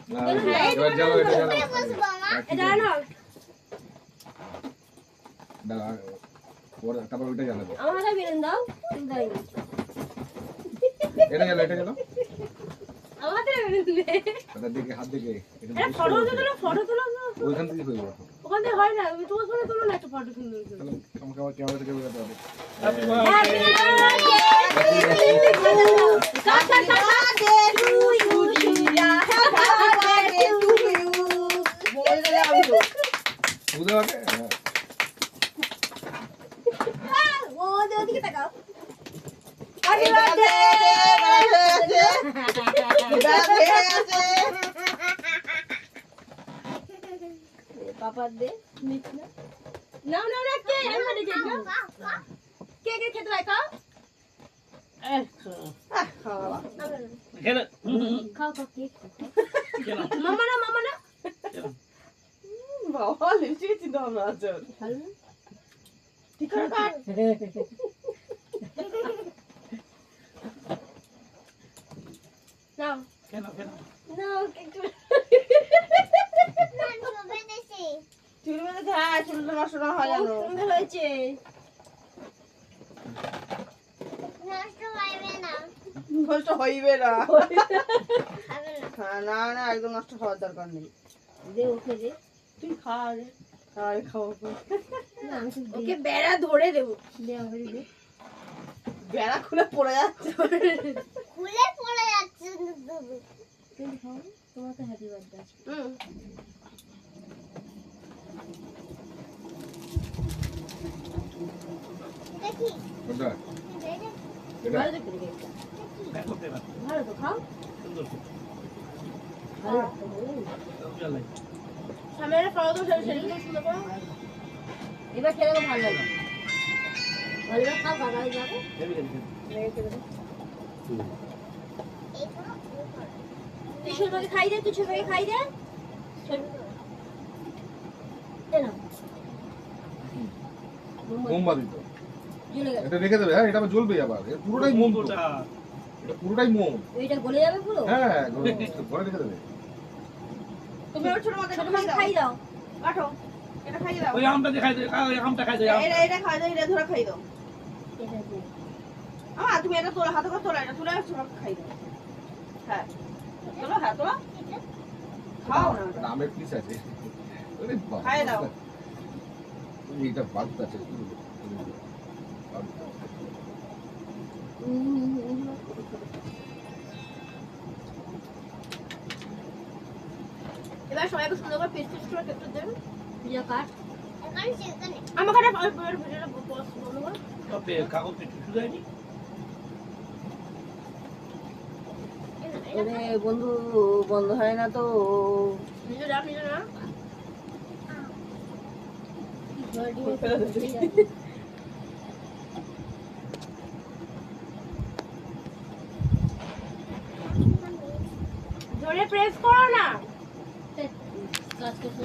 এবার জ্বালো, এটা জ্বালো। এটা না তারপর ওইটা জ্বালাবে। আমার হাতে বেরেন দাও দাই এটা জ্বালো, এটা জ্বালো। আমার হাতে বেরেন দিবে তার দিকে হাত দিকে এটা ফটো তুলো ওইখান থেকে হইব। ওখান থেকে হয় না তুমি তোমার করে তুলো না একটা ফটো সুন্দর করে তাহলে আমাকে আবার ক্যামেরা থেকে বেরোতে হবে। হ্যাপি বার্থডে বুঝতে পারবে? ও ওদিকে তাকাও পাপা দে না না না কে আমি দেখি না কে কে খেতে রাখা খেলে খাও খাও কে কেন মামা না বাবা লিখে চিন্তা ভাবনা আছে ভালো না ঠিক আছে কাট নাও কেন নাও একটু চুল বেঁধে খা চুলটা নষ্ট না হয় জানো সুন্দর হয়েছে নষ্ট হইবে না হ্যাঁ, না না একদম নষ্ট হওয়ার দরকার নেই দে ওকে দে তুই খা রে তাই খাবো না আমি ওকে বেড়া ধরে দেবো দে আমাকে দে বেড়া খুলে পড়ে যাচ্ছে তুমি খাও তোমাকে হ্যাপি বার্থডে আছে কোনটা? এটা? ভালো দেখতে দেখতে দেখো কেন ভালো তো খাও সুন্দর ভালো চলে সামনে ফটো তো সেটা সুন্দর করো এবার খেলে তো ভালো লাগে ভালো লাগে খাও কাকা যাবে হেভি হেভি তুই ছোটকে খাই দে তুই ছোটকে খাই দে মোমবাতি তো। জ্বলে গেছে এটা রেখে দেবে, হ্যাঁ, এটা আবার জ্বলবেই আবার। এটা পুরোটাই মোম তো। ওটা এটা পুরোটাই মোম। ওইটা গলে যাবে পুরো হ্যাঁ, ঘরে রেখে দেবে। তুমি ওর ছোট মাকে ছোট খাই মাকে দাও খাই দাও কাটো এটা খাই দাও ওই আমটা দেখাই দে ওই আমটা খাই দে এটা খাই দাও এটা ধরে খাই দাও এটা দে তুমি এটা তোলা হাতে করে তোলা এটা তুলে ছোট খাই দাও হ্যাঁ তোলো হ্যাঁ তোলো খাও না এটা আমের পিস আছে। আরে বাবা। খাই দাও। এইটা বাদ আছে। এবার সবাইকে সুন্দর করে পেস্ট পেস্ট করে কেটে দেবেন ভিডিও কাট আমার কাছে ভিডিওটা পজ বলো তবে কাগজ কিছু শুধাইনি এরে বন্ধু বন্ধ হয় না তো ভিডিও রাখ না জোরে প্রেস করো না কাজ করতে